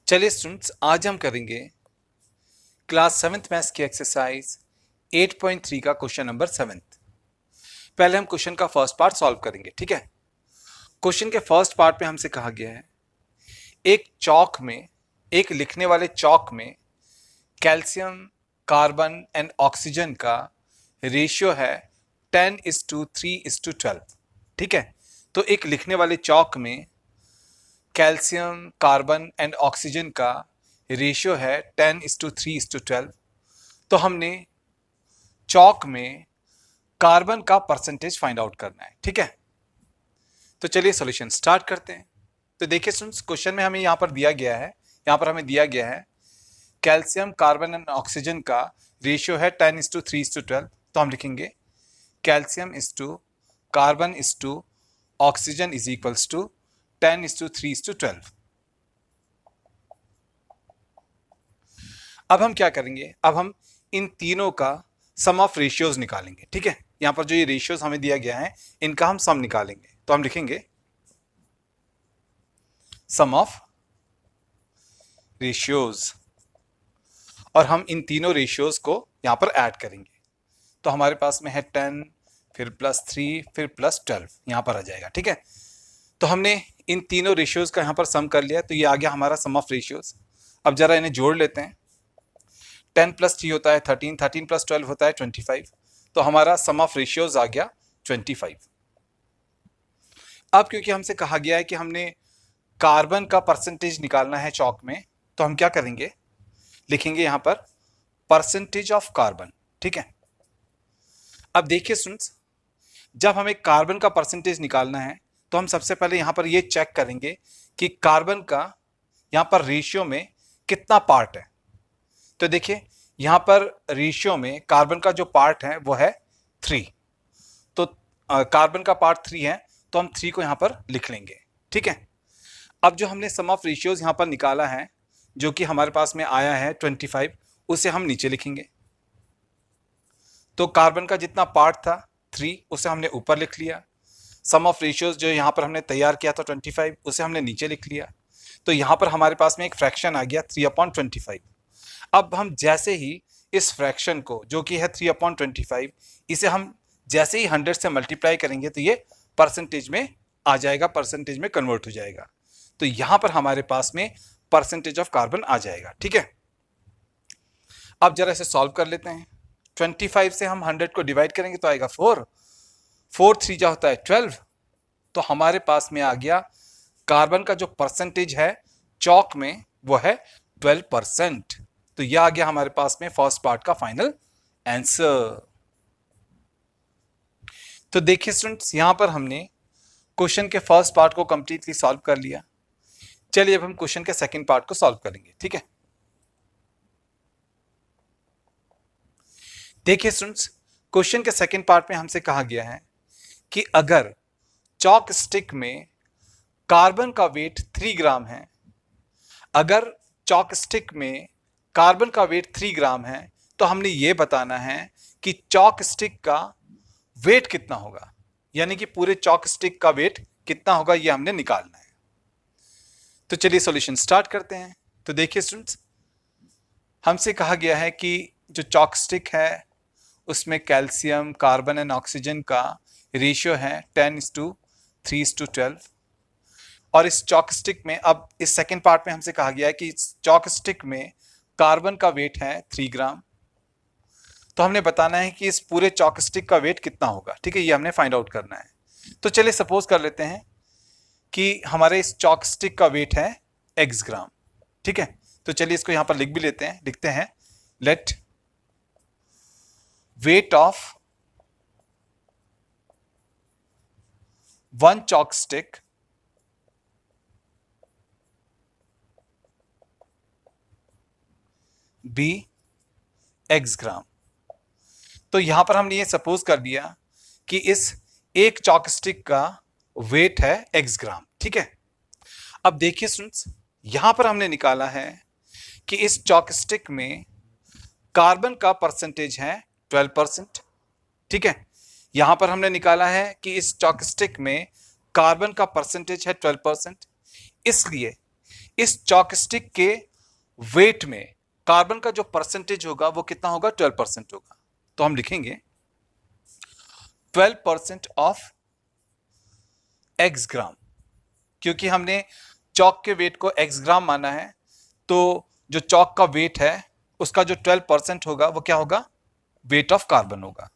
चलिए स्टूडेंट्स, आज हम करेंगे क्लास 7th मैथ्स की एक्सरसाइज 8.3 का क्वेश्चन नंबर 7th। पहले हम क्वेश्चन का फर्स्ट पार्ट सॉल्व करेंगे, ठीक है। क्वेश्चन के फर्स्ट पार्ट में हमसे कहा गया है एक लिखने वाले चौक में कैल्शियम, कार्बन एंड ऑक्सीजन का रेशियो है 10:3:12, ठीक है। तो एक लिखने वाले चौक में कैल्शियम, कार्बन एंड ऑक्सीजन का रेशियो है 10:3:12। तो हमने चौक में कार्बन का परसेंटेज फाइंड आउट करना है, ठीक है। तो चलिए सॉल्यूशन स्टार्ट करते हैं। तो देखिए स्टूडेंट्स, क्वेश्चन में हमें यहाँ पर हमें दिया गया है कैल्शियम, कार्बन एंड ऑक्सीजन का रेशियो है 10:3:12। तो हम लिखेंगे calcium is to carbon is to oxygen is equals to 10:3:12। अब हम क्या करेंगे, अब हम इन तीनों का सम ऑफ रेशियोज निकालेंगे, ठीक है। यहां पर जो ये रेशियोज हमें दिया गया है इनका हम सम निकालेंगे। तो हम लिखेंगे सम ऑफ रेशियोज और हम इन तीनों रेशियोज को यहां पर ऐड करेंगे। तो हमारे पास में है 10, फिर +3, फिर +12 यहां पर आ जाएगा, ठीक है। तो हमने इन तीनों रेशियोज का यहां पर सम कर लिया, तो ये आ गया हमारा सम ऑफ रेशियोज। अब जरा इन्हें जोड़ लेते हैं। 10 + 3 होता है 13, 13 + 12 होता है 25। तो हमारा सम ऑफ रेशियोज आ गया 25। अब क्योंकि हमसे कहा गया है कि हमने कार्बन का परसेंटेज निकालना है चौक में, तो हम क्या करेंगे, लिखेंगे यहां पर परसेंटेज ऑफ कार्बन, ठीक है। अब देखिए स्टूडेंट्स, जब हमें कार्बन का परसेंटेज निकालना है तो हम सबसे पहले यहां पर ये चेक करेंगे कि कार्बन का यहां पर रेशियो में कितना पार्ट है। तो देखिए यहां पर रेशियो में कार्बन का जो पार्ट है वो है 3। तो कार्बन का पार्ट 3 है, तो हम 3 को यहां पर लिख लेंगे, ठीक है। अब जो हमने सम ऑफ रेशियोज यहां पर निकाला है, जो कि हमारे पास में आया है 25, उसे हम नीचे लिखेंगे। तो कार्बन का जितना पार्ट था 3, उसे हमने ऊपर लिख लिया। सम ऑफ रेशियोज जो यहां पर हमने तैयार किया था 25, उसे हमने नीचे लिख लिया। तो यहां पर हमारे पास में एक फ्रैक्शन आ गया 3/25। अब हम जैसे ही इस फ्रैक्शन को, जो कि है 3/25, इसे हम जैसे ही 100 से मल्टीप्लाई करेंगे तो ये परसेंटेज में आ जाएगा, परसेंटेज में कन्वर्ट हो जाएगा। तो यहां पर हमारे पास में परसेंटेज ऑफ कार्बन आ जाएगा, ठीक है। अब जरा इसे सॉल्व कर लेते हैं। 25 से हम 100 को डिवाइड करेंगे तो आएगा 4, 4 3 जा होता है 12। तो हमारे पास में आ गया कार्बन का जो परसेंटेज है चौक में वो है 12%। तो यह आ गया हमारे पास में फर्स्ट पार्ट का फाइनल आंसर। तो देखिए स्टूडेंट्स, यहां पर हमने क्वेश्चन के फर्स्ट पार्ट को कंप्लीटली सॉल्व कर लिया। चलिए अब हम क्वेश्चन के सेकंड पार्ट को सॉल्व करेंगे, ठीक है। देखिए स्टूडेंट्स, क्वेश्चन के सेकंड पार्ट में हमसे कहा गया है कि अगर चॉक स्टिक में कार्बन का वेट 3 ग्राम है, अगर चॉक स्टिक में कार्बन का वेट 3 ग्राम है, तो हमने ये बताना है कि चॉक स्टिक का वेट कितना होगा, यानी कि पूरे चॉक स्टिक का वेट कितना होगा, ये हमने निकालना है। तो चलिए सॉल्यूशन स्टार्ट करते हैं। तो देखिए स्टूडेंट्स, हमसे कहा गया है कि जो चॉक स्टिक है उसमें कैल्शियम, कार्बन एंड ऑक्सीजन का रेशियो है 10:3:12। और इस चॉक स्टिक में, अब इस सेकेंड पार्ट में हमसे कहा गया है कि इस चॉक स्टिक में कार्बन का वेट है 3 ग्राम। तो हमने बताना है कि इस पूरे चॉक स्टिक का वेट कितना होगा, ठीक है। ये हमने फाइंड आउट करना है। तो चलिए सपोज कर लेते हैं कि हमारे इस चॉक स्टिक का वेट है x ग्राम, ठीक है। तो चलिए इसको यहां पर लिख भी लेते हैं, लिखते हैं let weight of 1 chalk stick be x gram. तो यहां पर हमने ये सपोज कर दिया कि इस एक चॉक स्टिक का वेट है x ग्राम, ठीक है। अब देखिए स्टूडेंट्स, यहां पर हमने निकाला है कि इस चॉक स्टिक में कार्बन का परसेंटेज है 12%, ठीक है। यहां पर हमने निकाला है कि इस चॉक स्टिक में कार्बन का परसेंटेज है 12%, इसलिए इस चॉकस्टिक के वेट में कार्बन का जो परसेंटेज होगा वो कितना होगा, 12% होगा। तो हम लिखेंगे 12% ऑफ x ग्राम, क्योंकि हमने चॉक के वेट को x ग्राम माना है, तो जो चॉक का वेट है उसका जो 12% होगा वो क्या होगा, वेट ऑफ कार्बन होगा,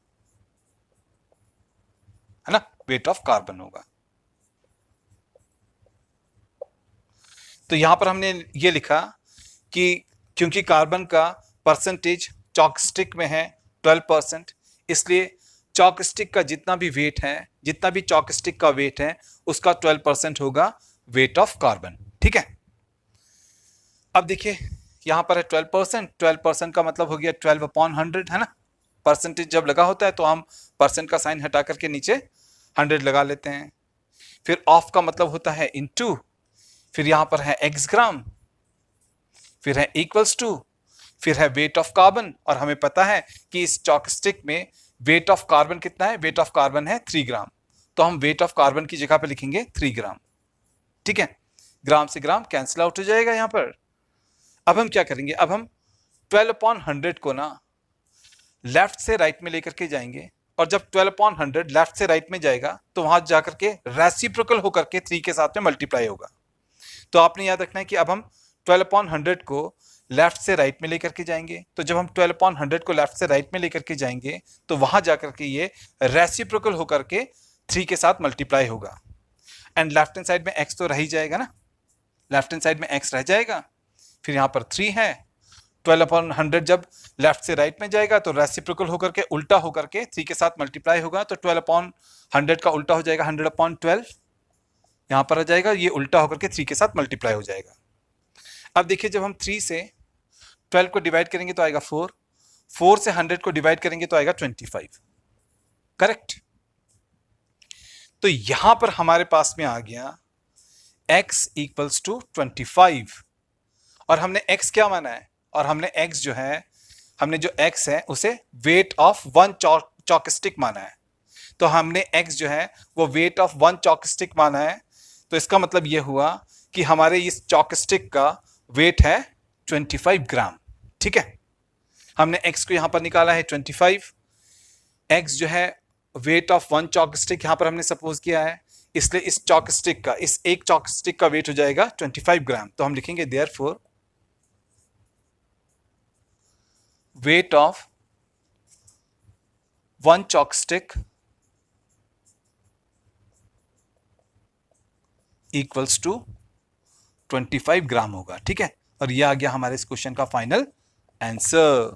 है ना, वेट ऑफ कार्बन होगा। तो यहां पर हमने ये लिखा कि क्योंकि कार्बन का परसेंटेज चॉकस्टिक में है 12%, इसलिए चॉकस्टिक का जितना भी वेट है, जितना भी चॉकस्टिक का वेट है उसका 12% होगा वेट ऑफ कार्बन। ठीक है, अब देखिए यहां पर है 12%, 12% का मतलब हो गया 12/100, है ना। परसेंटेज जब लगा होता है तो हम परसेंट का साइन हटा करके नीचे 100 लगा लेते हैं। फिर ऑफ का मतलब होता है इनटू, फिर यहां पर है x ग्राम, फिर है इक्वल्स टू, फिर है वेट ऑफ कार्बन, और हमें पता है कि इस चॉकस्टिक में वेट ऑफ कार्बन कितना है, वेट ऑफ कार्बन है 3 ग्राम, तो हम वेट ऑफ कार्बन की जगह पे लिखेंगे 3 ग्राम। ठीक है, ग्राम से ग्राम कैंसिल आउट हो जाएगा यहां पर। अब हम क्या करेंगे, अब हम 12/100 को ना लेफ्ट से राइट में लेकर के जाएंगे, और जब 12/100 लेफ्ट से राइट में जाएगा तो वहां जाकर के रेसिप्रोकल होकर के 3 के साथ में मल्टीप्लाई होगा। तो आपने याद रखना है कि अब हम 12/100 को लेफ्ट से राइट में लेकर के जाएंगे, तो जब हम 12/100 को लेफ्ट से राइट में लेकर के जाएंगे तो वहां जाकर के ये रेसिप्रोकल होकर के 3 के साथ मल्टीप्लाई होगा। एंड लेफ्ट हैंड साइड में x तो रह ही जाएगा ना, लेफ्ट हैंड साइड में x रह जाएगा, फिर यहां पर 3 है। 12/100 जब लेफ्ट से राइट में जाएगा तो रेसिप्रोकल होकर के उल्टा होकर के 3 के साथ मल्टीप्लाई होगा, तो 12/100 का उल्टा हो जाएगा 100/12, यहां पर आ जाएगा, ये उल्टा होकर के 3 के साथ मल्टीप्लाई हो जाएगा। अब देखिए जब हम 3 से 12 को डिवाइड करेंगे तो आएगा 4, 4 से 100 को डिवाइड करेंगे तो आएगा 25, करेक्ट। तो यहां पर हमारे पास में आ गया x इक्वल्स टू 25, और हमने x क्या माना है, और हमने x जो है, हमने जो x है उसे वेट ऑफ 1 चॉकस्टिक माना है, तो हमने x जो है वो वेट ऑफ 1 चॉकस्टिक माना है। तो इसका मतलब ये हुआ कि हमारे इस चॉकस्टिक का वेट है 25 ग्राम। ठीक है, हमने x को यहां पर निकाला है 25, x जो है वेट ऑफ 1 चॉकस्टिक यहां पर हमने सपोज किया है, इसलिए इस चॉकस्टिक का, इस एक चॉकस्टिक का वेट हो जाएगा 25 ग्राम। तो हम लिखेंगे therefore weight of 1 chalk stick equals to 25 gram होगा। ठीक है, और ये आ गया हमारे इस क्वेश्चन का फाइनल आंसर।